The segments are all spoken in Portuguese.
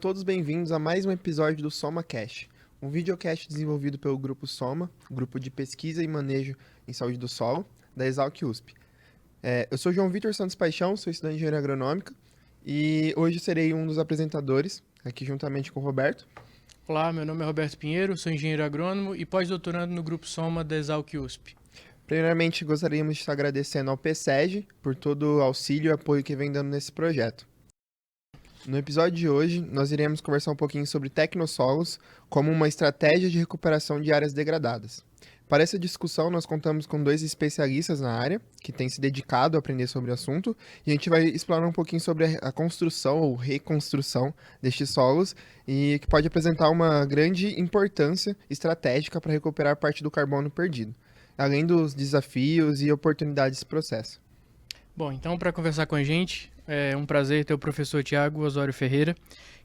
todos bem-vindos a mais um episódio do SomaCast, um videocast desenvolvido pelo Grupo Soma, Grupo de Pesquisa e Manejo em Saúde do Solo, da Exalc USP. Eu sou João Vitor Santos Paixão, sou estudante de Engenharia Agronômica e hoje serei um dos apresentadores, aqui juntamente com o Roberto. Olá, meu nome é Roberto Pinheiro, sou engenheiro agrônomo e pós-doutorando no Grupo Soma da Exalc USP. Primeiramente, gostaríamos de estar agradecendo ao PSEG por todo o auxílio e apoio que vem dando nesse projeto. No episódio de hoje, nós iremos conversar um pouquinho sobre tecnossolos como uma estratégia de recuperação de áreas degradadas. Para essa discussão, nós contamos com dois especialistas na área, que têm se dedicado a aprender sobre o assunto, e a gente vai explorar um pouquinho sobre a construção ou reconstrução destes solos, e que pode apresentar uma grande importância estratégica para recuperar parte do carbono perdido, além dos desafios e oportunidades desse processo. Bom, então para conversar com a gente, é um prazer ter o professor Tiago Osório Ferreira,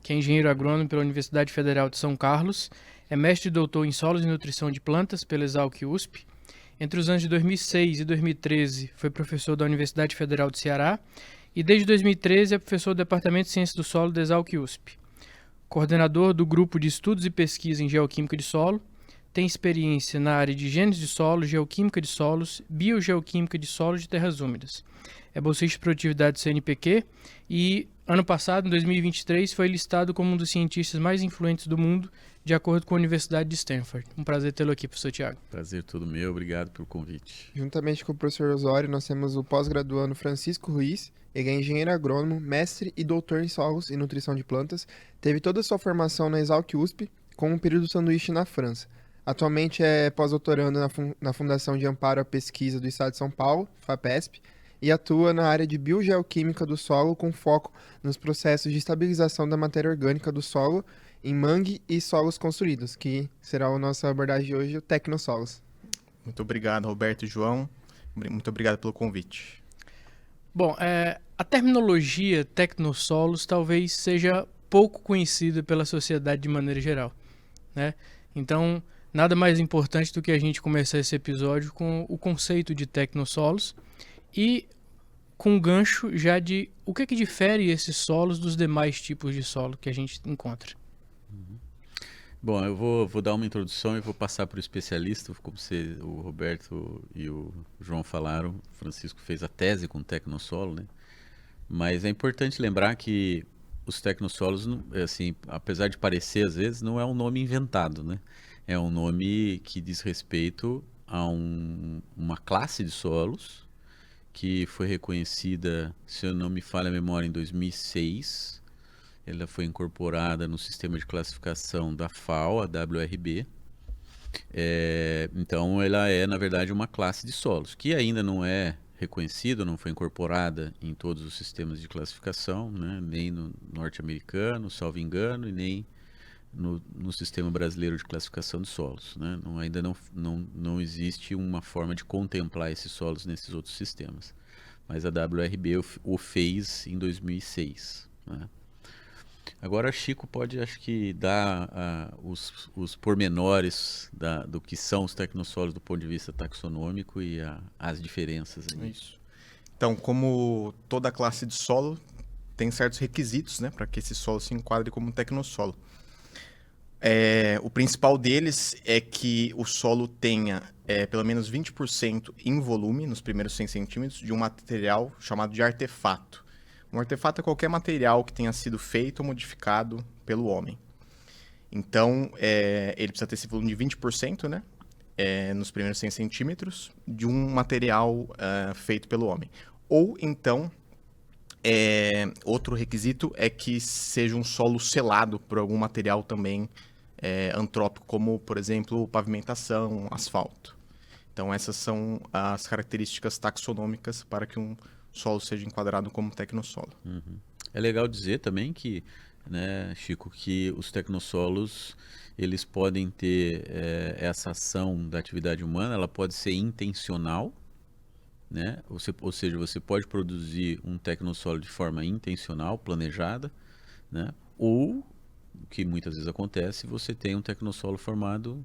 que é engenheiro agrônomo pela Universidade Federal de São Carlos, é mestre e doutor em solos e nutrição de plantas pela Exalc USP. Entre os anos de 2006 e 2013 foi professor da Universidade Federal do Ceará e desde 2013 é professor do Departamento de Ciências do Solo da Exalc USP. Coordenador do Grupo de Estudos e Pesquisa em Geoquímica de Solo, tem experiência na área de gênese de solo, geoquímica de solos, biogeoquímica de solos de terras úmidas. É bolsista de produtividade do CNPq e, ano passado, em 2023, foi listado como um dos cientistas mais influentes do mundo, de acordo com a Universidade de Stanford. Um prazer tê-lo aqui, professor Tiago. Prazer todo meu, obrigado pelo convite. Juntamente com o professor Osório, nós temos o pós-graduando Francisco Ruiz. Ele é engenheiro agrônomo, mestre e doutor em solos e nutrição de plantas. Teve toda a sua formação na Exalc USP, com um período sanduíche na França. Atualmente é pós-doutorando na Fundação de Amparo à Pesquisa do Estado de São Paulo, FAPESP, e atua na área de biogeoquímica do solo com foco nos processos de estabilização da matéria orgânica do solo em mangue e solos construídos, que será a nossa abordagem de hoje, o tecnossolos. Muito obrigado, Roberto e João. Muito obrigado pelo convite. Bom, a terminologia tecnossolos talvez seja pouco conhecida pela sociedade de maneira geral, né? Então, nada mais importante do que a gente começar esse episódio com o conceito de tecnossolos e com um gancho já de o que difere esses solos dos demais tipos de solo que a gente encontra. Bom, eu vou dar uma introdução e vou passar para o especialista, como o Roberto e o João falaram. O Francisco fez a tese com tecnossolo, né? Mas é importante lembrar que os tecnossolos, assim, apesar de parecer às vezes, não é um nome inventado, né? É um nome que diz respeito a uma classe de solos que foi reconhecida, se eu não me falha a memória, em 2006. Ela foi incorporada no sistema de classificação da FAO, a WRB. Então, ela é, na verdade, uma classe de solos, que ainda não é reconhecida, não foi incorporada em todos os sistemas de classificação, né? Nem no norte-americano, salvo engano, e nem no sistema brasileiro de classificação de solos, né? Ainda não existe uma forma de contemplar esses solos nesses outros sistemas. Mas a WRB o fez em 2006, né? Agora, Chico pode, acho que, dar os pormenores do que são os tecnossolos do ponto de vista taxonômico e as diferenças. Isso. Então, como toda classe de solo, tem certos requisitos, né, para que esse solo se enquadre como um tecnossolo. O principal deles é que o solo tenha pelo menos 20% em volume, nos primeiros 100 centímetros, de um material chamado de artefato. Um artefato é qualquer material que tenha sido feito ou modificado pelo homem. Então, ele precisa ter esse volume de 20%, né, nos primeiros 100 centímetros, de um material feito pelo homem. Ou, então, outro requisito é que seja um solo selado por algum material também antrópico, como, por exemplo, pavimentação, asfalto. Então, essas são as características taxonômicas para que um solo seja enquadrado como tecnossolo. Uhum. É legal dizer também que, né, Chico, que os tecnossolos, eles podem ter essa ação da atividade humana, ela pode ser intencional, né? Ou seja, você pode produzir um tecnossolo de forma intencional, planejada, né? Ou, o que muitas vezes acontece, você tem um tecnossolo formado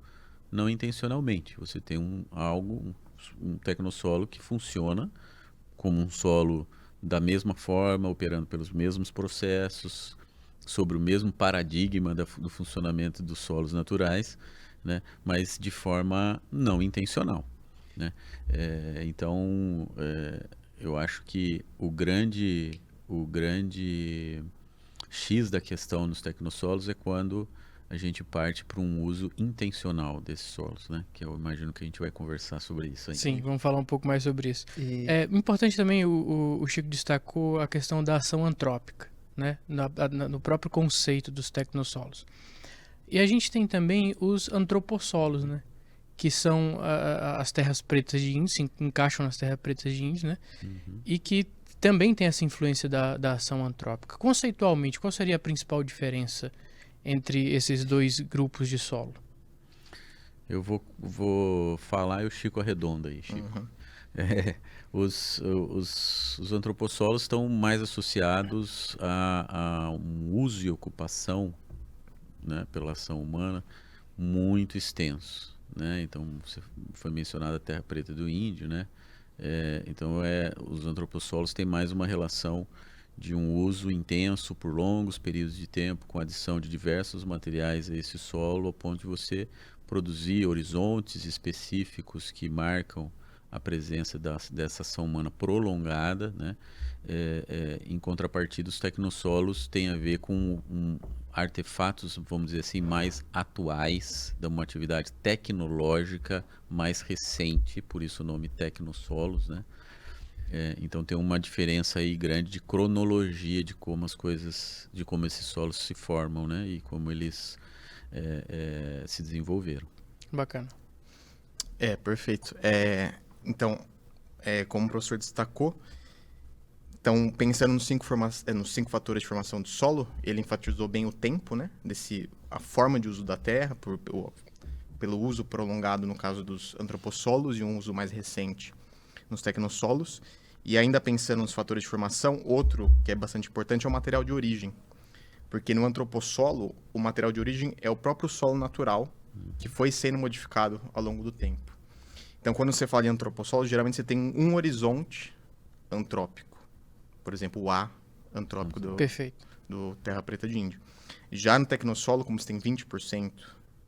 não intencionalmente. Você tem um tecnossolo que funciona como um solo da mesma forma, operando pelos mesmos processos, sobre o mesmo paradigma do funcionamento dos solos naturais, né? Mas de forma não intencional, né? Então, eu acho que o grande X da questão nos tecnossolos é quando a gente parte para um uso intencional desses solos, né? Que eu imagino que a gente vai conversar sobre isso aí. Sim, vamos falar um pouco mais sobre isso. E É importante também, o Chico destacou a questão da ação antrópica, né? No próprio conceito dos tecnossolos. E a gente tem também os antropossolos, né? Que são as terras pretas de índios, se encaixam nas terras pretas de índios, né? Uhum. E que também tem essa influência da ação antrópica. Conceitualmente, qual seria a principal diferença entre esses dois grupos de solo? Eu vou falar e o Chico arredonda aí, Chico. Uhum. Os antropossolos estão mais associados a um uso e ocupação, né, pela ação humana muito extenso, né? Então, foi mencionada a terra preta do índio, né? Então, os antropossolos têm mais uma relação de um uso intenso por longos períodos de tempo, com adição de diversos materiais a esse solo, ao ponto de você produzir horizontes específicos que marcam a presença dessa ação humana prolongada, né? Em contrapartida, os tecnossolos têm a ver com artefatos, vamos dizer assim, mais atuais, de uma atividade tecnológica mais recente, por isso o nome tecnossolos, né? Então tem uma diferença aí grande de cronologia de como de como esses solos se formam, né? E como eles se desenvolveram. Bacana. Perfeito. Então, como o professor destacou, então, pensando nos cinco fatores de formação do solo, ele enfatizou bem o tempo, né? A forma de uso da terra, pelo uso prolongado no caso dos antropossolos e um uso mais recente nos tecnossolos. E ainda pensando nos fatores de formação, outro que é bastante importante é o material de origem. Porque no antropossolo, o material de origem é o próprio solo natural que foi sendo modificado ao longo do tempo. Então, quando você fala de antropossolo, geralmente você tem um horizonte antrópico. Por exemplo, o A antrópico Perfeito. do terra preta de índio. Já no tecnossolo, como você tem 20%,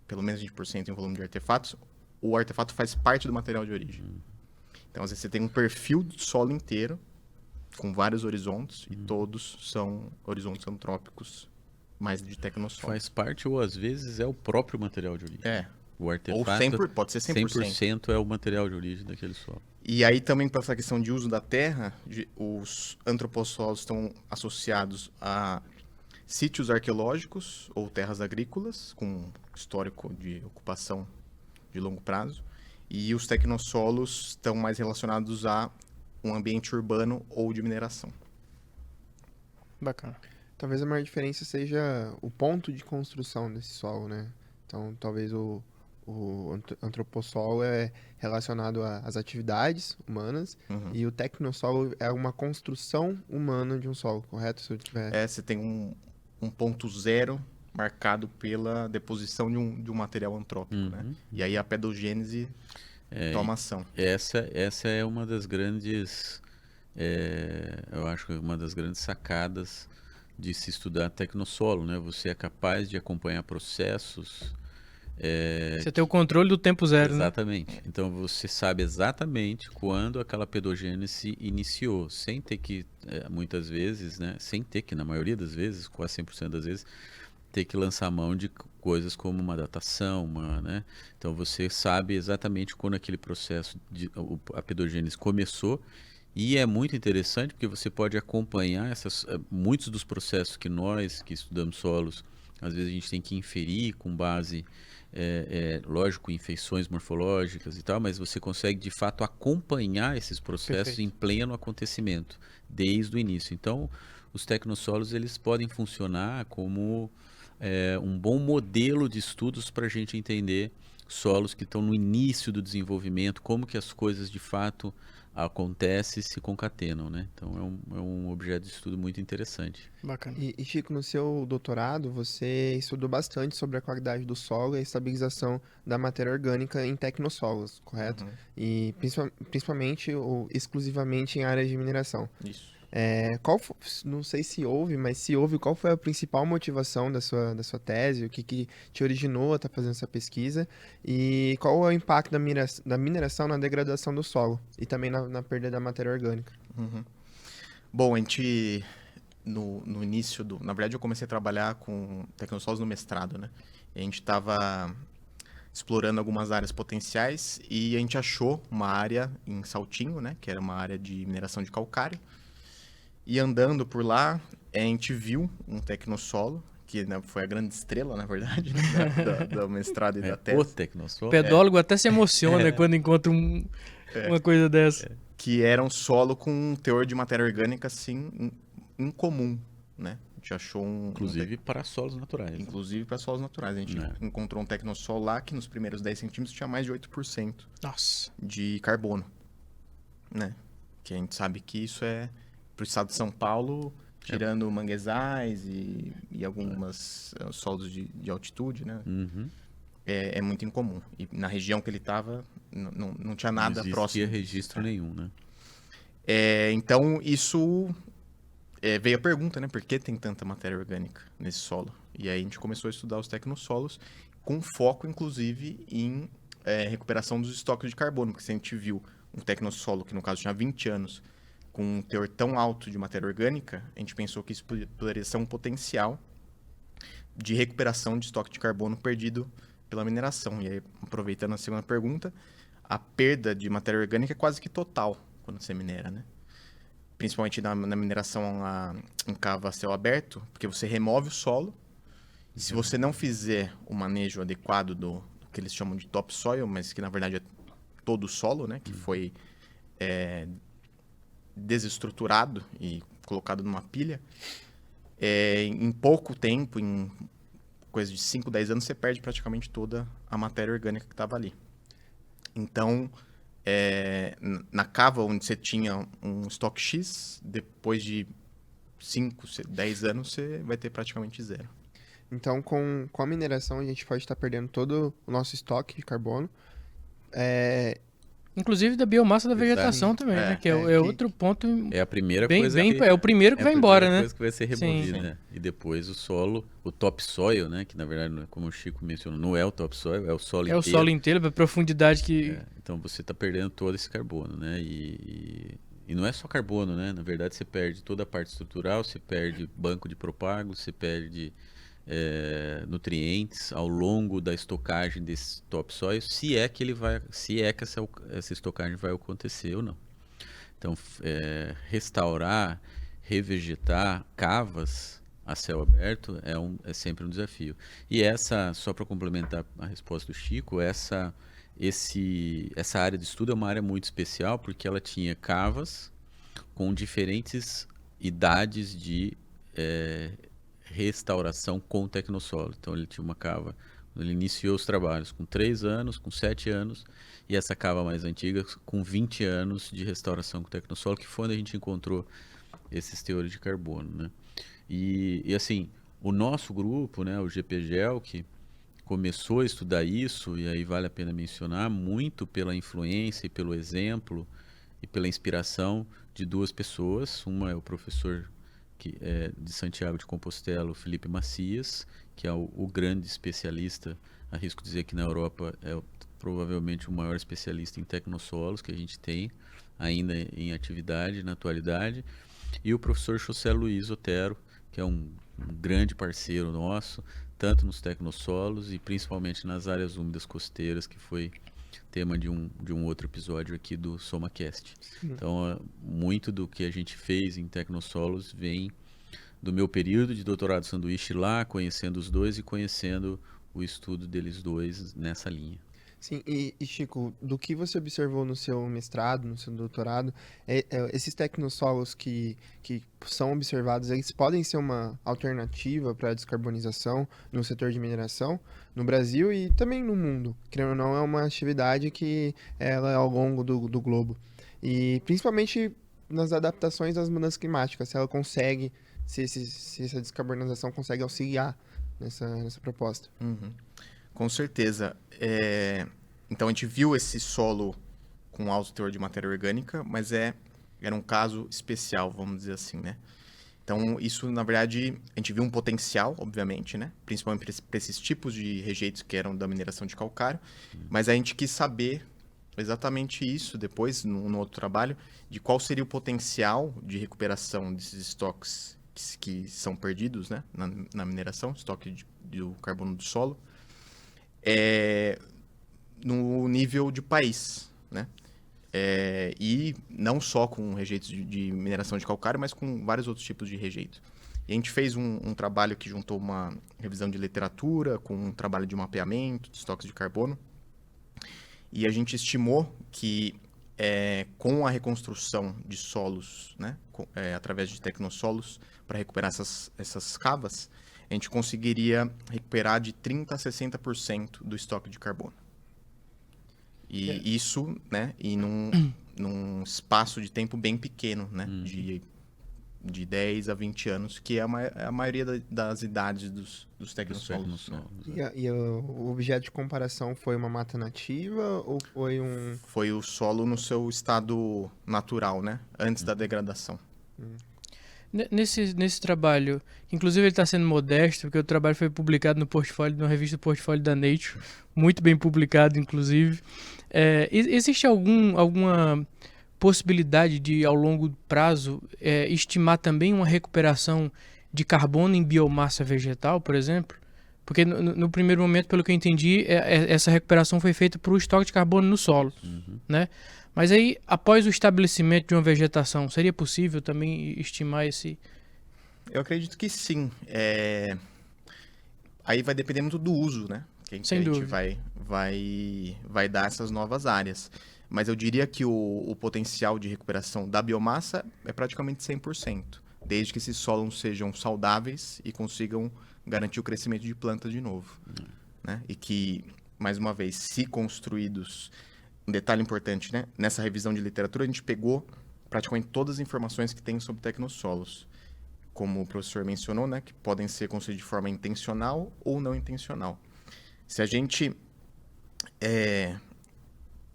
pelo menos 20% em volume de artefatos, o artefato faz parte do material de origem. Então, às vezes, você tem um perfil do solo inteiro, com vários horizontes, e todos são horizontes antrópicos, mais de tecnossolo. Faz parte, ou às vezes é o próprio material de origem. O artefato, pode ser 100%. 100% é o material de origem daquele solo. E aí também para essa questão de uso da terra, os antropossolos estão associados a sítios arqueológicos ou terras agrícolas, com histórico de ocupação de longo prazo. E os tecnossolos estão mais relacionados a um ambiente urbano ou de mineração. Bacana. talvez a maior diferença seja o ponto de construção desse solo, né? Então, talvez o antropossolo é relacionado às atividades humanas e o tecnossolo é uma construção humana de um solo, correto? Se eu tiver... Você tem um ponto zero marcado pela deposição de um material antrópico, né? E aí a pedogênese toma ação. Essa é uma das grandes, eu acho que uma das grandes sacadas de se estudar tecnossolo, né? Você é capaz de acompanhar processos. Você tem o controle do tempo zero, exatamente. Né? Então você sabe exatamente quando aquela pedogênese iniciou, sem ter que, muitas vezes, né? Sem ter que, na maioria das vezes, quase 100% das vezes, ter que lançar mão de coisas como uma datação, né? Então você sabe exatamente quando aquele processo, a pedogênese começou. E é muito interessante porque você pode acompanhar muitos dos processos que nós, que estudamos solos, às vezes a gente tem que inferir com base, lógico, em feições morfológicas e tal, mas você consegue de fato acompanhar esses processos em pleno acontecimento, desde o início. Então, os tecnossolos eles podem funcionar como um bom modelo de estudos para a gente entender solos que estão no início do desenvolvimento, como que as coisas de fato acontecem e se concatenam, né? Então é um objeto de estudo muito interessante. Bacana. E Chico, no seu doutorado, você estudou bastante sobre a qualidade do solo e a estabilização da matéria orgânica em tecnossolos, correto? E principalmente ou exclusivamente em áreas de mineração. Isso. Não sei se houve, mas se houve, qual foi a principal motivação da sua tese? O que te originou a estar fazendo essa pesquisa? E qual é o impacto da mineração na degradação do solo e também na perda da matéria orgânica? Uhum. Bom, a gente, no início na verdade, eu comecei a trabalhar com tecnossolos no mestrado, né? E a gente estava explorando algumas áreas potenciais e a gente achou uma área em Saltinho, né? Que era uma área de mineração de calcário. E andando por lá, a gente viu um tecnossolo, que né, foi a grande estrela, na verdade, né, do mestrado e da O tese. O tecnossolo. pedólogo até se emociona quando encontra uma coisa dessa. Que era um solo com um teor de matéria orgânica, assim, incomum, né? A gente achou Inclusive para solos naturais. Né? inclusive para solos naturais. A gente encontrou um tecnossolo lá que nos primeiros 10 centímetros tinha mais de 8% Nossa. de carbono, né? Que a gente sabe que isso é para o estado de São Paulo, tirando manguezais e algumas solos de altitude, né? Uhum. É muito incomum. E na região que ele estava, não tinha nada não próximo. existia registro nenhum, né? Então, isso veio a pergunta, né? Por que tem tanta matéria orgânica nesse solo? E aí a gente começou a estudar os tecnossolos com foco, inclusive, em recuperação dos estoques de carbono. Porque se a gente viu um tecnossolo que, no caso, tinha 20 anos, com um teor tão alto de matéria orgânica, a gente pensou que isso poderia ser um potencial de recuperação de estoque de carbono perdido pela mineração. E aí, aproveitando a segunda pergunta, a perda de matéria orgânica é quase que total quando você minera, né? Principalmente na mineração em cava a céu aberto, porque você remove o solo, e se você não fizer o manejo adequado do que eles chamam de topsoil, mas que na verdade é todo o solo, né? Que foi desestruturado e colocado numa pilha, em pouco tempo, em coisa de 5, 10 anos, você perde praticamente toda a matéria orgânica que estava ali. Então, na cava onde você tinha um estoque X, depois de 5, 10 anos, você vai ter praticamente zero. Então, com a mineração, a gente pode estar perdendo todo o nosso estoque de carbono. Inclusive da biomassa da vegetação também, né? Que é outro ponto É a primeira bem, coisa é o primeiro que vai embora, né? É a primeira coisa que vai ser removida, Sim. né? E depois o solo, o topsoil, né? Que na verdade, como o Chico mencionou, não é o topsoil, é o solo É o inteiro. solo inteiro, a profundidade que... Então você está perdendo todo esse carbono, né? E não é só carbono, né? Na verdade você perde toda a parte estrutural, você perde banco de propago, você perde nutrientes ao longo da estocagem desse topsoil, se é que essa estocagem vai acontecer ou não. Então, restaurar, revegetar cavas a céu aberto é sempre um desafio. E só para complementar a resposta do Chico, essa área de estudo é uma área muito especial porque ela tinha cavas com diferentes idades de restauração com tecnossolo. Então ele tinha uma cava, ele iniciou os trabalhos com 3 anos, com 7 anos, e essa cava mais antiga com 20 anos de restauração com tecnossolo, que foi onde a gente encontrou esses teores de carbono, né? E assim, o nosso grupo, né, o GPGEL, que começou a estudar isso, e aí vale a pena mencionar, muito pela influência e pelo exemplo e pela inspiração de 2 pessoas. Uma é o professor de Santiago de Compostela, o Felipe Macias, que é o grande especialista, arrisco dizer que na Europa é provavelmente o maior especialista em tecnossolos que a gente tem ainda em atividade na atualidade, e o professor José Luiz Otero, que é um grande parceiro nosso, tanto nos tecnossolos e principalmente nas áreas úmidas costeiras, que foi tema de um outro episódio aqui do SomaCast. Então, muito do que a gente fez em tecnossolos vem do meu período de doutorado sanduíche lá, conhecendo os dois e conhecendo o estudo deles dois nessa linha. Sim, e Chico, do que você observou no seu mestrado, no seu doutorado, esses tecnossolos que são observados, eles podem ser uma alternativa para a descarbonização no setor de mineração no Brasil e também no mundo. Querendo ou não, é uma atividade que ela é ao longo do globo. E principalmente nas adaptações às mudanças climáticas, se ela consegue, se essa descarbonização consegue auxiliar nessa proposta. Uhum. Com certeza. Então a gente viu esse solo com alto teor de matéria orgânica, mas era um caso especial, vamos dizer assim, né? Então, isso, na verdade, a gente viu um potencial, obviamente, né? Principalmente para esses tipos de rejeitos que eram da mineração de calcário, mas a gente quis saber exatamente isso depois, no outro trabalho, de qual seria o potencial de recuperação desses estoques que são perdidos, né? Na mineração, estoque do carbono do solo, no nível de país, né? E não só com rejeitos de mineração de calcário, mas com vários outros tipos de rejeito. E a gente fez um trabalho que juntou uma revisão de literatura com um trabalho de mapeamento de estoques de carbono. E a gente estimou que com a reconstrução de solos, né, através de tecnossolos, para recuperar essas cavas, a gente conseguiria recuperar de 30% a 60% do estoque de carbono. E isso, né, num espaço de tempo bem pequeno, né, de 10 a 20 anos, que é a maioria das idades dos tecnossolos. Né? E o objeto de comparação foi uma mata nativa ou foi um... Foi o solo no seu estado natural, né, antes da degradação. Nesse trabalho, inclusive ele está sendo modesto, porque o trabalho foi publicado no portfólio, numa revista Portfólio da Nature, muito bem publicado, inclusive. Existe alguma possibilidade de, ao longo prazo, estimar também uma recuperação de carbono em biomassa vegetal, por exemplo? Porque no primeiro momento, pelo que eu entendi, essa recuperação foi feita por o estoque de carbono no solo, né? Mas aí, após o estabelecimento de uma vegetação, seria possível também estimar esse... Eu acredito que sim. Aí vai depender muito do uso, né? Que a gente vai dar essas novas áreas. Mas eu diria que o potencial de recuperação da biomassa é praticamente 100%, desde que esses solos sejam saudáveis e consigam garantir o crescimento de plantas de novo. Né? E que, mais uma vez, se construídos... Um detalhe importante, né? Nessa revisão de literatura, a gente pegou praticamente todas as informações que tem sobre tecnossolos. Como o professor mencionou, né? Que podem ser construídos de forma intencional ou não intencional. Se a gente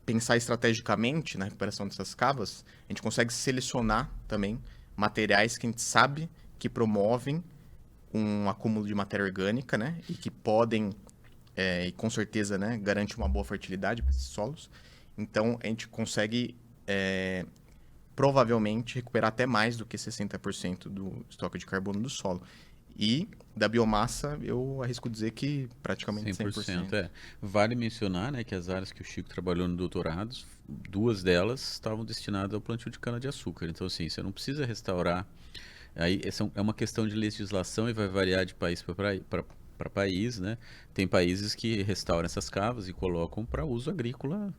pensar estrategicamente na recuperação dessas cavas, a gente consegue selecionar também materiais que a gente sabe que promovem um acúmulo de matéria orgânica, né? E que podem, e com certeza, né? Garante uma boa fertilidade para esses solos. Então, a gente consegue, provavelmente, recuperar até mais do que 60% do estoque de carbono do solo. E da biomassa, eu arrisco dizer que praticamente 100%. Vale mencionar, né, que as áreas que o Chico trabalhou no doutorado, 2 delas estavam destinadas ao plantio de cana-de-açúcar. Então, assim, você não precisa restaurar. Aí, essa é uma questão de legislação e vai variar de país para país, né? Tem países que restauram essas cavas e colocam para uso agrícola,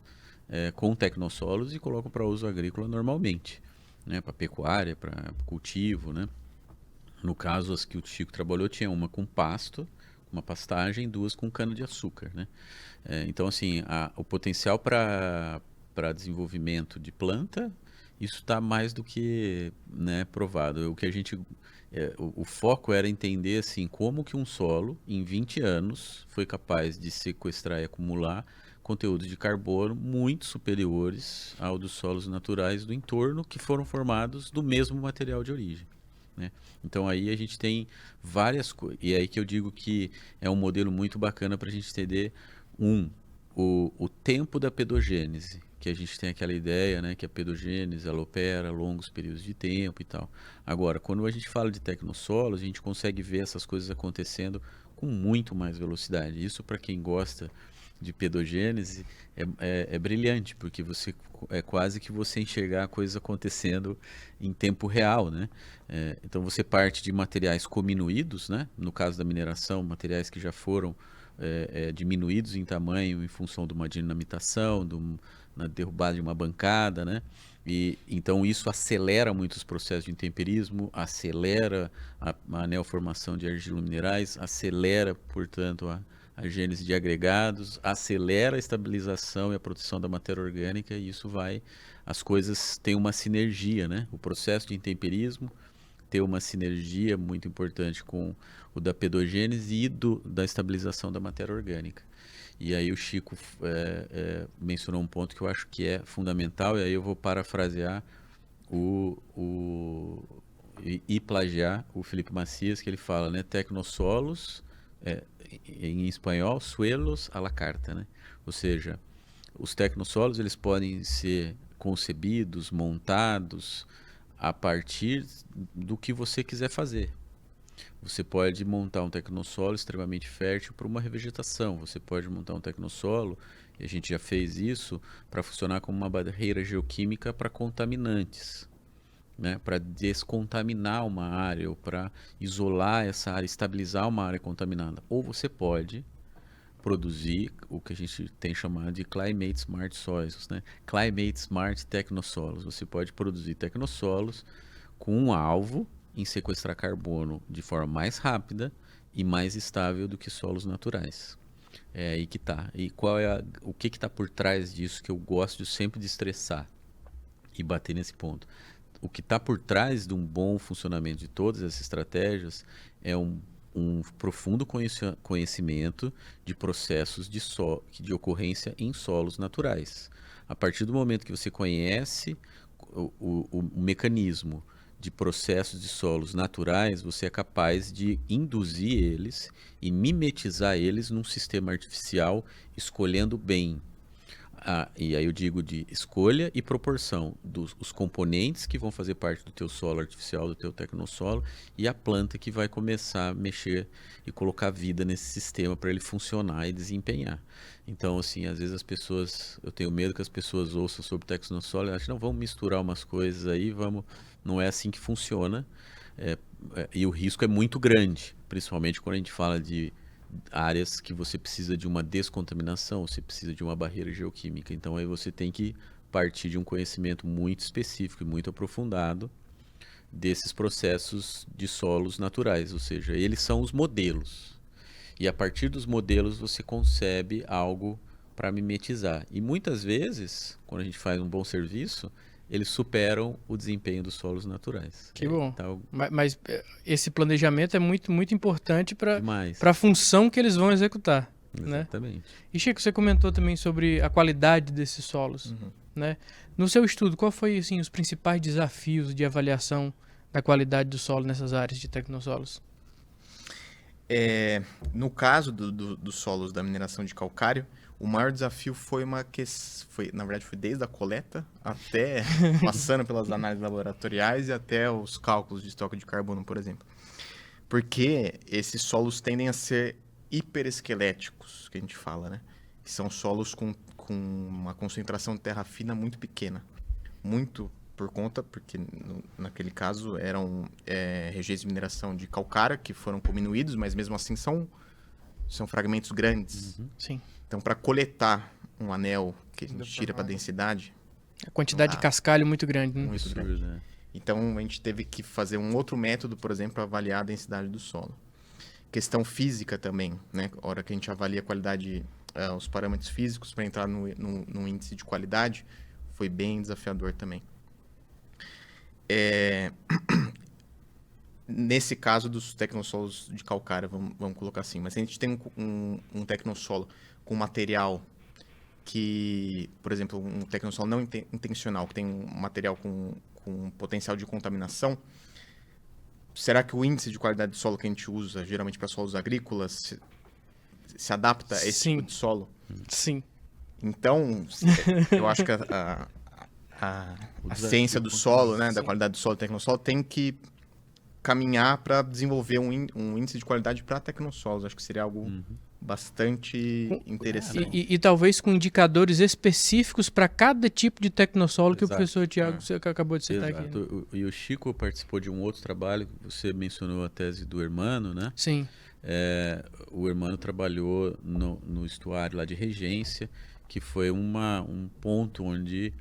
com tecnossolos, e colocam para uso agrícola normalmente, né, para pecuária, para cultivo, né. No caso, as que o Chico trabalhou, tinha uma com pasto, uma pastagem, 2 com cana-de-açúcar, né. Então, assim, o potencial para desenvolvimento de planta, isso está mais do que, né, provado. O que a gente, o foco era entender, assim, como que um solo, em 20 anos, foi capaz de sequestrar e acumular conteúdos de carbono muito superiores ao dos solos naturais do entorno, que foram formados do mesmo material de origem, né? Então aí a gente tem várias coisas, e aí que eu digo que é um modelo muito bacana para a gente entender o tempo da pedogênese, que a gente tem aquela ideia, né, que a pedogênese ela opera longos períodos de tempo e tal. Agora, quando a gente fala de tecnossolos, a gente consegue ver essas coisas acontecendo com muito mais velocidade. Isso, para quem gosta de pedogênese, é brilhante, porque você é quase que você enxergar coisas acontecendo em tempo real, né? Então você parte de materiais cominuídos, né? No caso da mineração, materiais que já foram diminuídos em tamanho em função de uma dinamitação, na derrubada de uma bancada, né? E então isso acelera muito os processos de intemperismo, acelera a neoformação de argilominerais, acelera, portanto, a gênese de agregados, acelera a estabilização e a proteção da matéria orgânica, e isso as coisas têm uma sinergia, né? O processo de intemperismo tem uma sinergia muito importante com o da pedogênese e da estabilização da matéria orgânica. E aí o Chico mencionou um ponto que eu acho que é fundamental, e aí eu vou parafrasear e plagiar o Felipe Macias, que ele fala, né? Tecnossolos, em espanhol, suelos à la carta, né? Ou seja, os tecnossolos eles podem ser concebidos, montados a partir do que você quiser fazer. Você pode montar um tecnossolo extremamente fértil para uma revegetação. Você pode montar um tecnossolo, e a gente já fez isso, para funcionar como uma barreira geoquímica para contaminantes, né? Para descontaminar uma área ou para isolar essa área, estabilizar uma área contaminada. Ou você pode produzir o que a gente tem chamado de Climate Smart Soils, né? Climate Smart Tecnossolos. Você pode produzir tecnossolos com um alvo em sequestrar carbono de forma mais rápida e mais estável do que solos naturais. É aí que tá. E o que está por trás disso que eu gosto sempre de estressar e bater nesse ponto? O que está por trás de um bom funcionamento de todas essas estratégias é um profundo conhecimento de processos de ocorrência em solos naturais. A partir do momento que você conhece o mecanismo de processos de solos naturais, você é capaz de induzir eles e mimetizar eles num sistema artificial, escolhendo bem. E aí eu digo de escolha e proporção dos componentes que vão fazer parte do teu solo artificial, do teu tecnossolo, e a planta que vai começar a mexer e colocar vida nesse sistema para ele funcionar e desempenhar. Então, assim, às vezes eu tenho medo que as pessoas ouçam sobre tecnossolo e acham, não, vamos misturar umas coisas aí, não é assim que funciona. E o risco é muito grande, principalmente quando a gente fala de áreas que você precisa de uma descontaminação, você precisa de uma barreira geoquímica. Então aí você tem que partir de um conhecimento muito específico e muito aprofundado desses processos de solos naturais, ou seja, eles são os modelos. E a partir dos modelos você concebe algo para mimetizar. E muitas vezes, quando a gente faz um bom serviço, eles superam o desempenho dos solos naturais. Que bom. Então, Mas esse planejamento é muito, muito importante para demais. a função que eles vão executar. Né? Exatamente. E Chico, você comentou também sobre a qualidade desses solos. Né? No seu estudo, qual foi assim, os principais desafios de avaliação da qualidade do solo nessas áreas de tecnossolos? No caso dos solos da mineração de calcário, o maior desafio foi na verdade, foi desde a coleta até passando pelas análises laboratoriais e até os cálculos de estoque de carbono, por exemplo. Porque esses solos tendem a ser hiperesqueléticos, que a gente fala, né? Que são solos com uma concentração de terra fina muito pequena. Muito por conta, porque naquele caso eram regiões de mineração de calcário que foram diminuídos, mas mesmo assim são fragmentos grandes. Sim. Então, para coletar um anel que a gente tira para densidade... A quantidade de cascalho é muito grande, né? Muito grande. Né? Então, a gente teve que fazer um outro método, por exemplo, para avaliar a densidade do solo. Questão física também, né? A hora que a gente avalia a qualidade, os parâmetros físicos para entrar no índice de qualidade, foi bem desafiador também. Nesse caso dos tecnossolos de calcário, vamos colocar assim, mas a gente tem um tecnossolo com material que, por exemplo, um tecnossolo não intencional, que tem um material com potencial de contaminação, será que o índice de qualidade do solo que a gente usa, geralmente para solos agrícolas, se adapta a esse Sim. tipo de solo? Sim. Então, eu acho que a ciência do solo, né, da qualidade do solo e tecnossolo, tem que caminhar para desenvolver um índice de qualidade para tecnossolos. Acho que seria algo bastante interessante. E talvez com indicadores específicos para cada tipo de tecnossolo que o professor Tiago acabou de citar aqui. Né? E o Chico participou de um outro trabalho, você mencionou a tese do Hermano, né? Sim. O Hermano trabalhou no estuário lá de Regência, que foi um ponto onde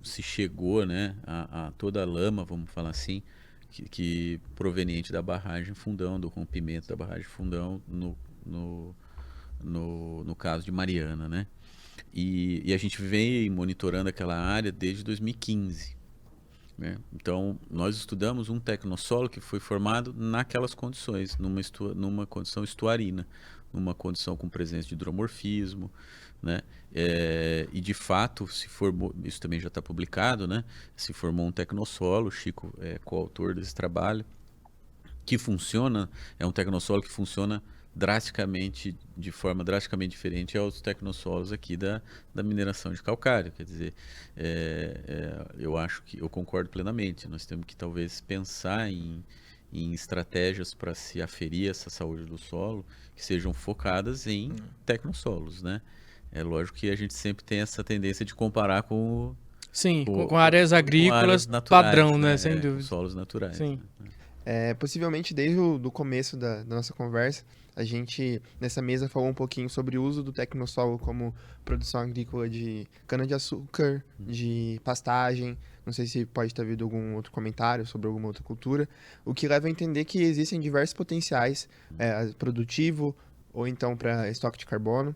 se chegou, né, a toda a lama, vamos falar assim, que proveniente da barragem Fundão, do rompimento da barragem Fundão no caso de Mariana, né? E a gente vem monitorando aquela área desde 2015. Né? Então, nós estudamos um tecnossolo que foi formado naquelas condições, numa condição estuarina. numa condição com presença de hidromorfismo, né? E de fato se formou, isso também já está publicado, né? Se formou um tecnossolo, o Chico é coautor desse trabalho, que funciona, é um tecnossolo que funciona drasticamente, de forma drasticamente diferente aos tecnossolos aqui da mineração de calcário. Quer dizer, eu acho que eu concordo plenamente. Nós temos que talvez pensar em estratégias para se aferir essa saúde do solo que sejam focadas em tecnossolos, né? É lógico que a gente sempre tem essa tendência de comparar com Sim, com áreas agrícolas áreas naturais, padrão, né? Sem Com dúvida. solos naturais. Sim. Possivelmente desde o do começo da nossa conversa, a gente nessa mesa falou um pouquinho sobre o uso do tecnossolo como produção agrícola de cana-de-açúcar, de pastagem. Não sei se pode ter havido algum outro comentário sobre alguma outra cultura, o que leva a entender que existem diversos potenciais produtivo ou então para estoque de carbono.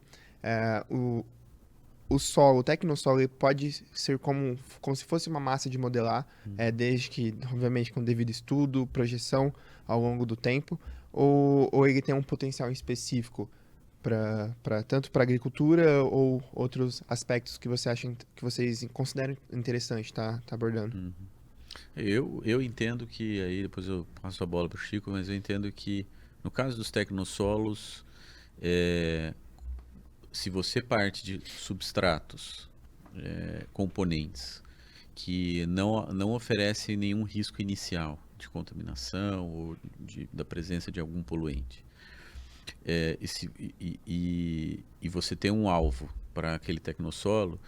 O solo, o tecnossolo, ele pode ser como se fosse uma massa de modelar, desde que, obviamente, com devido estudo, projeção ao longo do tempo, ou ele tem um potencial específico tanto para agricultura ou outros aspectos que você acha, que vocês consideram interessante tá abordando? Eu entendo que, aí depois eu passo a bola para o Chico, mas eu entendo que no caso dos tecnossolos, se você parte de substratos, componentes, que não oferecem nenhum risco inicial de contaminação ou da presença de algum poluente, e você tem um alvo para aquele tecnossolo,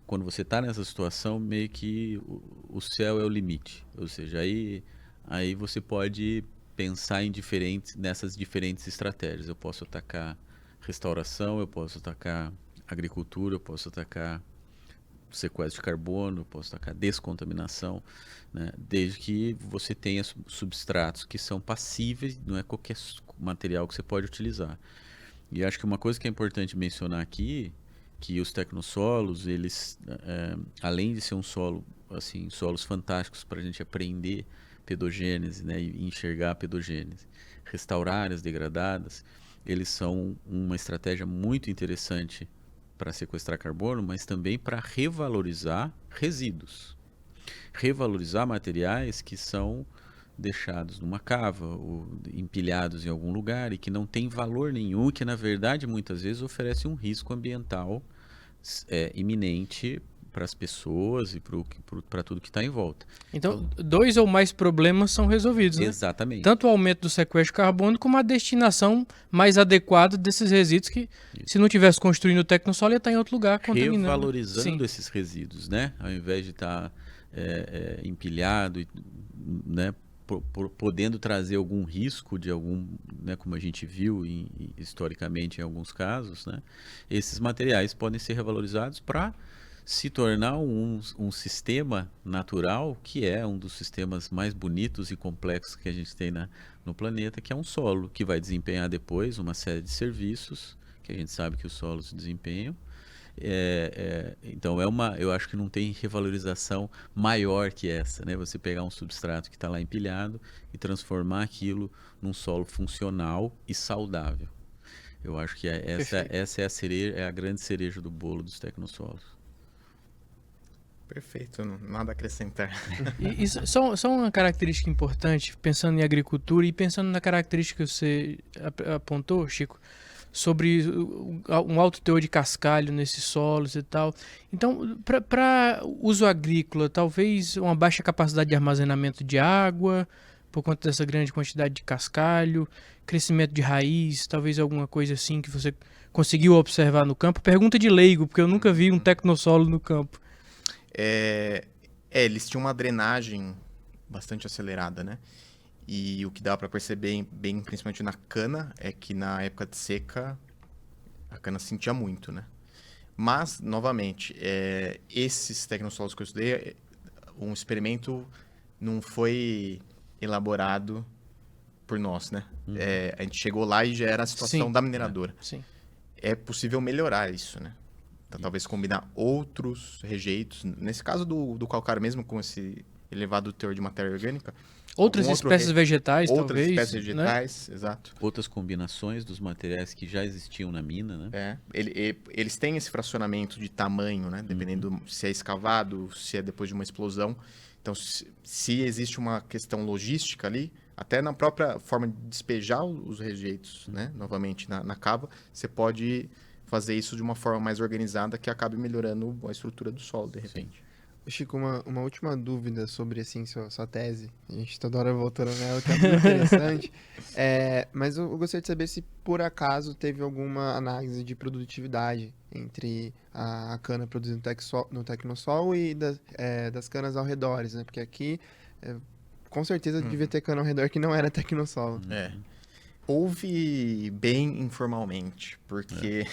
quando você está nessa situação, meio que o céu é o limite. Ou seja, aí você pode pensar nessas diferentes estratégias. Eu posso atacar restauração, eu posso atacar agricultura, eu posso atacar sequestro de carbono, eu posso atacar descontaminação, né? Desde que você tenha substratos que são passíveis, não é qualquer material que você pode utilizar. E acho que uma coisa que é importante mencionar aqui, que os tecnossolos, eles, além de ser um solo, assim, solos fantásticos para a gente aprender pedogênese, né, e enxergar a pedogênese, restaurar áreas degradadas, eles são uma estratégia muito interessante para sequestrar carbono, mas também para revalorizar resíduos. Revalorizar materiais que são deixados numa cava ou empilhados em algum lugar e que não tem valor nenhum, que na verdade muitas vezes oferece um risco ambiental iminente para as pessoas e para tudo que está em volta. Então, dois ou mais problemas são resolvidos, né? Exatamente. Tanto o aumento do sequestro de carbono, como a destinação mais adequada desses resíduos que, se não tivesse construindo o tecnossolo, ia estar em outro lugar contaminando. Revalorizando esses resíduos, né? Ao invés de estar empilhado, né? Podendo trazer algum risco de algum, né, como a gente viu historicamente em alguns casos, né? Esses materiais podem ser revalorizados para se tornar um sistema natural, que é um dos sistemas mais bonitos e complexos que a gente tem no planeta, que é um solo, que vai desempenhar depois uma série de serviços, que a gente sabe que os solos desempenham. Então, eu acho que não tem revalorização maior que essa, né? Você pegar um substrato que está lá empilhado e transformar aquilo num solo funcional e saudável. Eu acho que essa é a cereja, é a grande cereja do bolo dos tecnossolos. Perfeito, nada a acrescentar. E só uma característica importante, pensando em agricultura e pensando na característica que você apontou, Chico, sobre um alto teor de cascalho nesses solos e tal. Então, para uso agrícola, talvez uma baixa capacidade de armazenamento de água, por conta dessa grande quantidade de cascalho, crescimento de raiz, talvez alguma coisa assim que você conseguiu observar no campo. Pergunta de leigo, porque eu nunca vi um tecnossolo no campo. Eles tinham uma drenagem bastante acelerada, né? E o que dá para perceber bem, principalmente na cana, é que na época de seca, a cana sentia muito, né? Mas, novamente, esses tecnossolos que eu estudei, um experimento não foi elaborado por nós, né? A gente chegou lá e já era a situação da mineradora. Sim. É possível melhorar isso, né? Então, talvez combinar outros rejeitos. Nesse caso do calcário mesmo, com esse elevado teor de matéria orgânica. Outras espécies vegetais, outras talvez. Outras espécies vegetais, né? Exato. Outras combinações dos materiais que já existiam na mina, né? Eles têm esse fracionamento de tamanho, né? Dependendo se é escavado, se é depois de uma explosão. Então, se existe uma questão logística ali, até na própria forma de despejar os rejeitos, né? Novamente na cava, você pode fazer isso de uma forma mais organizada que acabe melhorando a estrutura do solo, de repente. Sim. Chico, uma última dúvida sobre, assim, sua tese. A gente toda hora voltando nela, que é muito interessante. Mas eu gostaria de saber se, por acaso, teve alguma análise de produtividade entre a cana produzida no Tecnosol e das canas ao redor, né? Porque aqui, com certeza, devia ter cana ao redor que não era Tecnosol. Houve bem informalmente, porque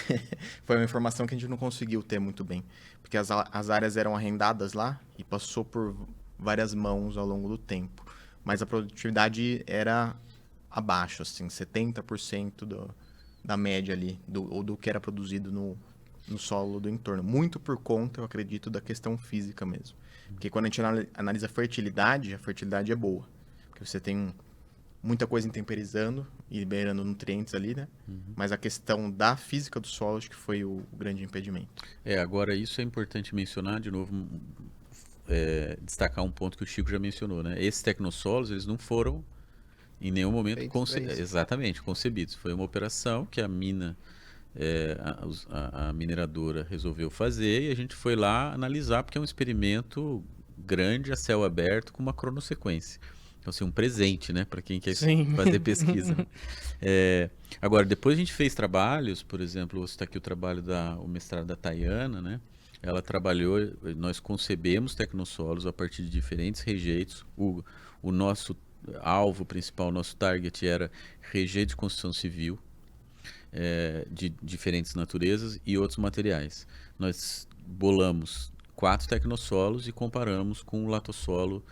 foi uma informação que a gente não conseguiu ter muito bem. Porque as áreas eram arrendadas lá e passou por várias mãos ao longo do tempo. Mas a produtividade era abaixo, assim, 70% da média ali, do que era produzido no solo do entorno. Muito por conta, eu acredito, da questão física mesmo. Porque quando a gente analisa a fertilidade é boa. Porque você tem muita coisa intemperizando e liberando nutrientes ali, né? Mas a questão da física do solo acho que foi o grande impedimento. Agora isso é importante mencionar, de novo, destacar um ponto que o Chico já mencionou, né? Esses tecnossolos, eles não foram em nenhum momento exatamente concebidos. Foi uma operação que a mina, a mineradora resolveu fazer e a gente foi lá analisar, porque é um experimento grande a céu aberto com uma cronossequência. Então, assim, um presente, né, para quem quer fazer pesquisa. Agora, depois a gente fez trabalhos, por exemplo, vou citar aqui o mestrado da Tayana, né? Ela trabalhou, nós concebemos tecnossolos a partir de diferentes rejeitos. O nosso alvo principal, nosso target era rejeito de construção civil, de diferentes naturezas e outros materiais. Nós bolamos 4 tecnossolos e comparamos com o latossolo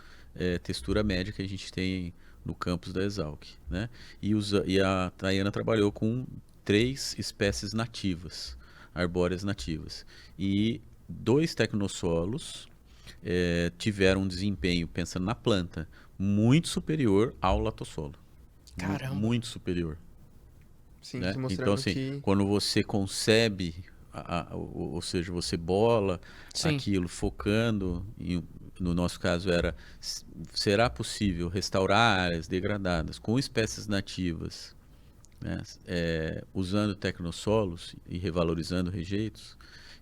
textura média que a gente tem no campus da Exalc, né? E a Tayana trabalhou com 3 espécies nativas, arbóreas nativas. E 2 tecnossolos tiveram um desempenho, pensando na planta, muito superior ao latossolo. Caramba! Muito superior. Sim, né? Então, assim, quando você concebe, ou seja, você bola aquilo focando no nosso caso será possível restaurar áreas degradadas com espécies nativas, né? Usando tecnossolos e revalorizando rejeitos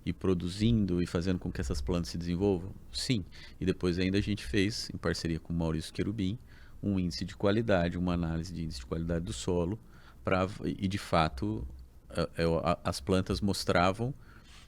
e produzindo e fazendo com que essas plantas se desenvolvam? Sim. E depois ainda a gente fez, em parceria com o Maurício Querubim, um índice de qualidade, uma análise de índice de qualidade do solo, e de fato as plantas mostravam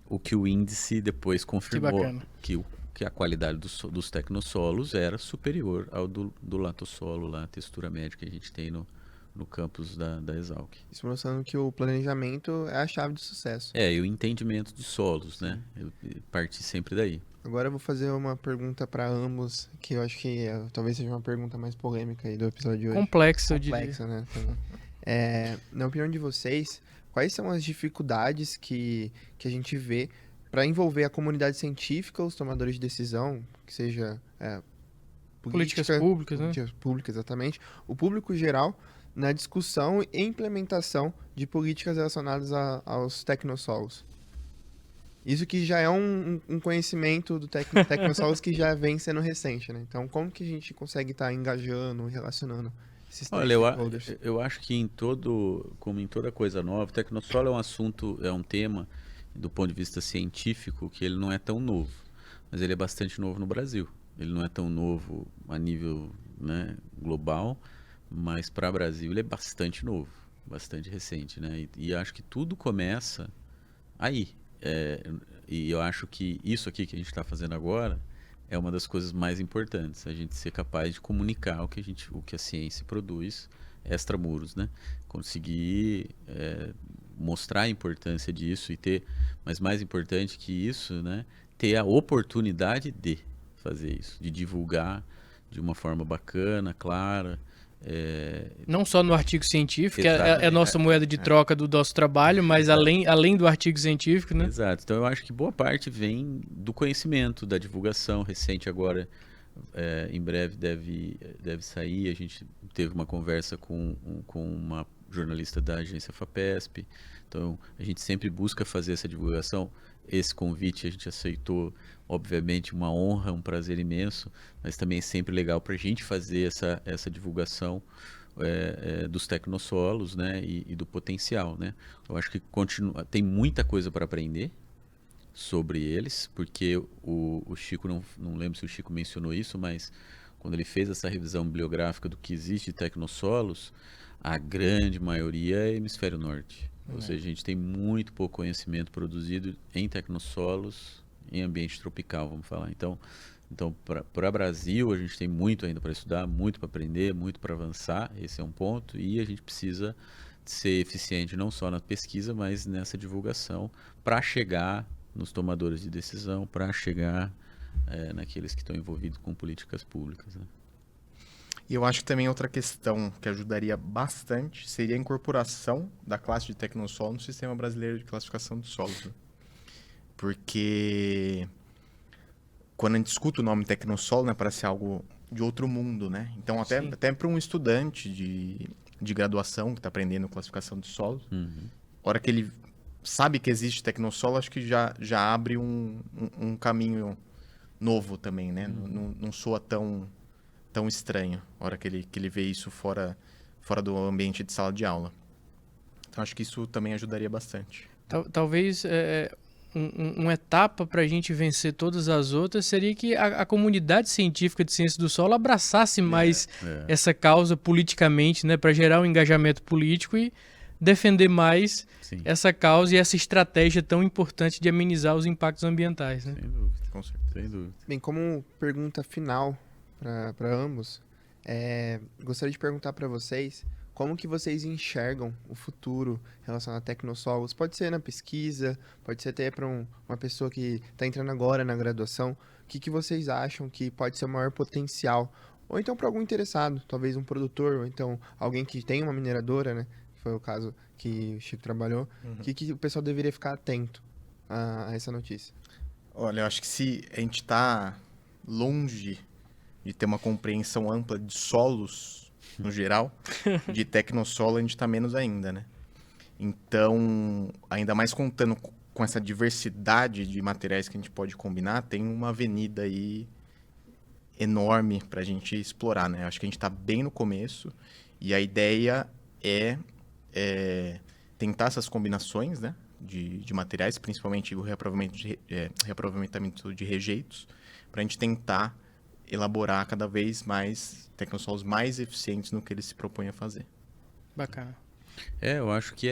o que o índice depois confirmou, que a qualidade dos tecnossolos era superior ao do latossolo, lá, a textura média que a gente tem no campus da Exalc. Isso mostrando que o planejamento é a chave de sucesso. E o entendimento dos solos, né? Eu parti sempre daí. Agora eu vou fazer uma pergunta para ambos, que eu acho que talvez seja uma pergunta mais polêmica aí do episódio de hoje. Complexa, eu diria. Né? Na opinião de vocês, quais são as dificuldades que a gente vê para envolver a comunidade científica, os tomadores de decisão, que seja políticas públicas, né? Políticas públicas, exatamente. O público geral na discussão e implementação de políticas relacionadas aos tecnossolos. Isso que já é um conhecimento do tecnossolos que já vem sendo recente, né? Então, como que a gente consegue estar engajando, relacionando esses stakeholders? Eu acho que como em toda coisa nova, o tecnossolo é um tema, do ponto de vista científico, que ele não é tão novo, mas ele é bastante novo no Brasil. Ele não é tão novo a nível, né, global, mas para o Brasil ele é bastante novo, bastante recente, né? E acho que tudo começa aí. E eu acho que isso aqui que a gente está fazendo agora é uma das coisas mais importantes, a gente ser capaz de comunicar o que a ciência produz extramuros, né? Conseguir mostrar a importância disso mas mais importante que isso, né? Ter a oportunidade de fazer isso, de divulgar de uma forma bacana, clara. Não só no artigo científico, que é a nossa moeda de troca do nosso trabalho, mas além do artigo científico, né? Exato. Então eu acho que boa parte vem do conhecimento, da divulgação recente agora. em breve deve sair. A gente teve uma conversa com uma jornalista da agência FAPESP. Então, a gente sempre busca fazer essa divulgação. Esse convite a gente aceitou, obviamente, uma honra, um prazer imenso, mas também é sempre legal para a gente fazer essa divulgação dos tecnossolos, né, e do potencial, né? Eu acho que tem muita coisa para aprender sobre eles, porque o Chico, não lembro se o Chico mencionou isso, mas quando ele fez essa revisão bibliográfica do que existe de tecnossolos, a grande maioria é hemisfério norte. Ou seja, a gente tem muito pouco conhecimento produzido em tecnossolos em ambiente tropical, vamos falar. Então para o Brasil, a gente tem muito ainda para estudar, muito para aprender, muito para avançar, esse é um ponto, e a gente precisa ser eficiente não só na pesquisa, mas nessa divulgação, para chegar nos tomadores de decisão, para chegar naqueles que estão envolvidos com políticas públicas, né? E eu acho que também outra questão que ajudaria bastante seria a incorporação da classe de tecnossolo no Sistema Brasileiro de Classificação de Solos, né? Porque quando a gente escuta o nome tecnossolo, né, parece algo de outro mundo, né? Então, até para um estudante de graduação que está aprendendo classificação de solos, a hora que ele sabe que existe tecnossolo, acho que já abre um caminho novo também, né? Não soa tão estranho a hora que ele vê isso fora do ambiente de sala de aula. Então, acho que isso também ajudaria bastante. Talvez uma etapa para a gente vencer todas as outras seria que a comunidade científica de ciência do solo abraçasse mais essa causa politicamente, né, para gerar um engajamento político e defender mais essa causa e essa estratégia tão importante de amenizar os impactos ambientais, né? Sem dúvida, Com certeza. sem dúvida. Bem, como pergunta final para ambos, gostaria de perguntar para vocês como que vocês enxergam o futuro relacionado a tecnossolos. Pode ser na pesquisa, pode ser até para uma pessoa que está entrando agora na graduação. O que vocês acham que pode ser o maior potencial? Ou então para algum interessado, talvez um produtor, ou então alguém que tem uma mineradora, né? Foi o caso que o Chico trabalhou. O que o pessoal deveria ficar atento a essa notícia? Olha, eu acho que se a gente está longe de ter uma compreensão ampla de solos, no geral, de tecnossolo a gente está menos ainda, né? Então, ainda mais contando com essa diversidade de materiais que a gente pode combinar, tem uma avenida aí enorme para a gente explorar, né? Acho que a gente está bem no começo e a ideia é tentar essas combinações, né, de materiais, principalmente o reaproveitamento de rejeitos, para a gente tentar elaborar cada vez mais tecnossolos mais eficientes no que ele se propõe a fazer. Bacana. Eu acho que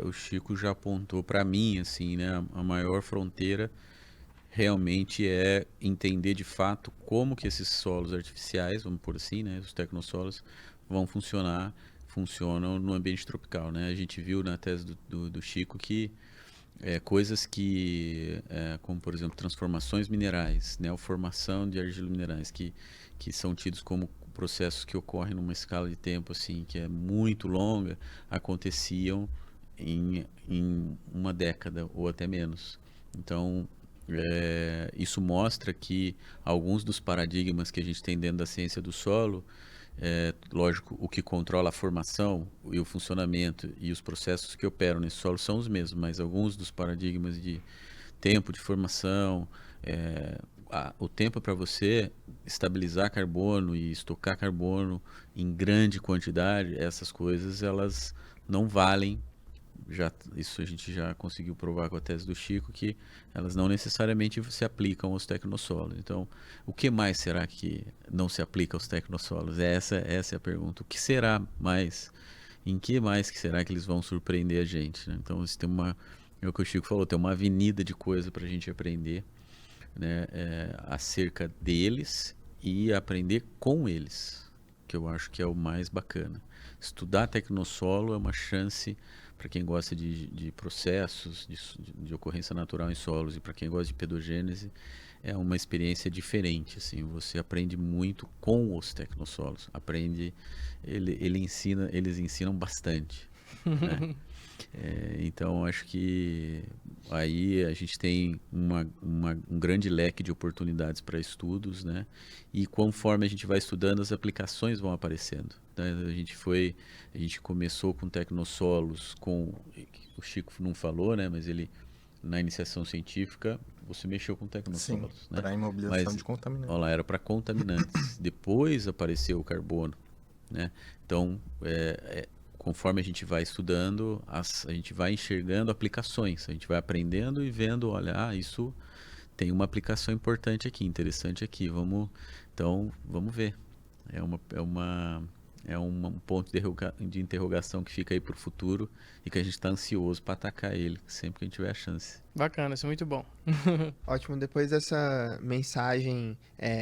o Chico já apontou para mim, assim, né, a maior fronteira realmente é entender de fato como que esses solos artificiais, vamos por assim, né, os tecnossolos, funcionam no ambiente tropical, né? A gente viu na tese do Chico que coisas como por exemplo transformações minerais, neoformação de argilominerais, que são tidos como processos que ocorrem numa escala de tempo assim que é muito longa, aconteciam em uma década ou até menos. Então isso mostra que alguns dos paradigmas que a gente tem dentro da ciência do solo, lógico, o que controla a formação e o funcionamento e os processos que operam nesse solo são os mesmos, mas alguns dos paradigmas de tempo de formação, o tempo para você estabilizar carbono e estocar carbono em grande quantidade, essas coisas elas não valem. Isso a gente já conseguiu provar com a tese do Chico, que elas não necessariamente se aplicam aos tecnossolos. Então, o que mais será que não se aplica aos tecnossolos? Essa é a pergunta. O que será mais? Em que mais que será que eles vão surpreender a gente, né? Então, é o que o Chico falou, tem uma avenida de coisa para a gente aprender, né, acerca deles e aprender com eles, que eu acho que é o mais bacana. Estudar tecnossolo é uma chance para quem gosta de processos, de ocorrência natural em solos, e para quem gosta de pedogênese, é uma experiência diferente. Assim, você aprende muito com os tecnossolos. Eles ensinam bastante. Né? Então, acho que aí a gente tem um grande leque de oportunidades para estudos, né? E conforme a gente vai estudando, as aplicações vão aparecendo, né? A gente começou com tecnossolos, o Chico não falou, né? Mas ele, na iniciação científica, você mexeu com Sim, tecnossolos, né? para imobilização Mas, de contaminantes. olha lá, era para contaminantes. Depois apareceu o carbono, né? Então, conforme a gente vai estudando, a gente vai enxergando aplicações, a gente vai aprendendo e vendo, olha, isso tem uma aplicação importante aqui, interessante aqui, então, vamos ver. É um ponto de interrogação que fica aí para o futuro e que a gente está ansioso para atacar ele sempre que a gente tiver a chance. Bacana, isso é muito bom. Ótimo, depois dessa mensagem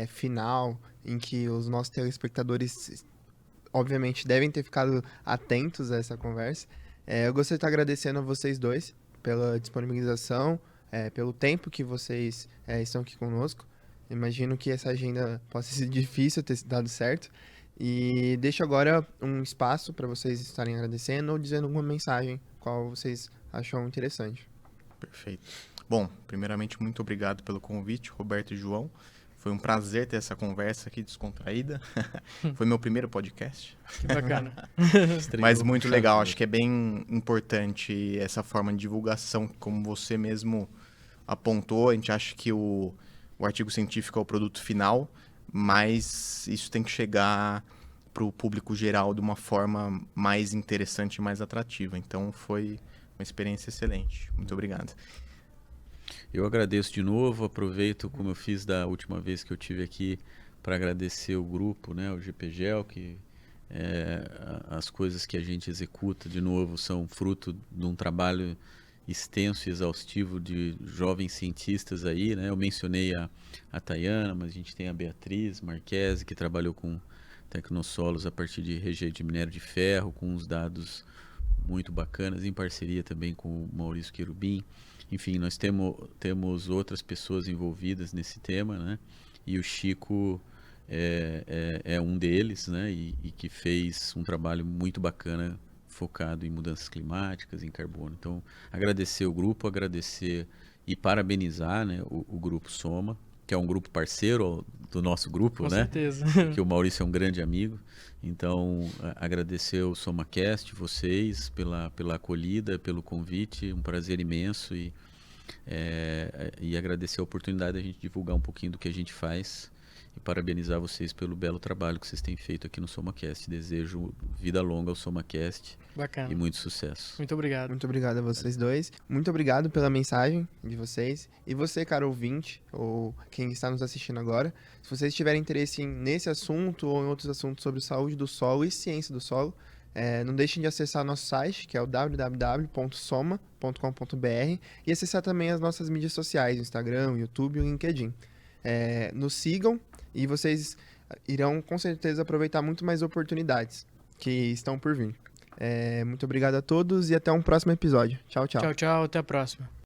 final, em que os nossos telespectadores, obviamente, devem ter ficado atentos a essa conversa, eu gostaria de estar agradecendo a vocês dois pela disponibilização, pelo tempo que vocês estão aqui conosco. Imagino que essa agenda possa ser difícil ter dado certo. E deixo agora um espaço para vocês estarem agradecendo ou dizendo alguma mensagem qual vocês acham interessante. Perfeito. Bom, primeiramente, muito obrigado pelo convite, Roberto e João. Foi um prazer ter essa conversa aqui descontraída. Foi meu primeiro podcast. Que bacana. Mas muito legal, acho que é bem importante essa forma de divulgação, como você mesmo apontou. A gente acha que o artigo científico é o produto final, mas isso tem que chegar para o público geral de uma forma mais interessante e mais atrativa. Então foi uma experiência excelente. Muito obrigado. Eu agradeço de novo, aproveito como eu fiz da última vez que eu tive aqui para agradecer o grupo, né, o GPGEL, que as coisas que a gente executa, de novo, são fruto de um trabalho extenso e exaustivo de jovens cientistas aí, né? Eu mencionei a Tayana, mas a gente tem a Beatriz Marquese, que trabalhou com tecnossolos a partir de rejeito de minério de ferro, com uns dados muito bacanas, em parceria também com o Maurício Querubim. Enfim, nós temos outras pessoas envolvidas nesse tema, né? E o Chico é um deles, né? E que fez um trabalho muito bacana focado em mudanças climáticas, em carbono. Então, agradecer o grupo, agradecer e parabenizar, né, o Grupo Soma, que é um grupo parceiro do nosso grupo, Com né? certeza. Que o Maurício é um grande amigo. Então, agradecer o SomaCast, vocês, pela acolhida, pelo convite, um prazer imenso e agradecer a oportunidade de a gente divulgar um pouquinho do que a gente faz e parabenizar vocês pelo belo trabalho que vocês têm feito aqui no SomaCast. Desejo vida longa ao SomaCast. Bacana. E muito sucesso. Muito obrigado. Muito obrigado a vocês dois. Muito obrigado pela mensagem de vocês. E você, cara ouvinte, ou quem está nos assistindo agora, se vocês tiverem interesse nesse assunto ou em outros assuntos sobre saúde do solo e ciência do solo, não deixem de acessar nosso site, que é o www.soma.com.br, e acessar também as nossas mídias sociais, o Instagram, o YouTube e o LinkedIn. Nos sigam e vocês irão com certeza aproveitar muito mais oportunidades que estão por vir. Muito obrigado a todos e até um próximo episódio. Tchau, tchau. Tchau, tchau. Até a próxima.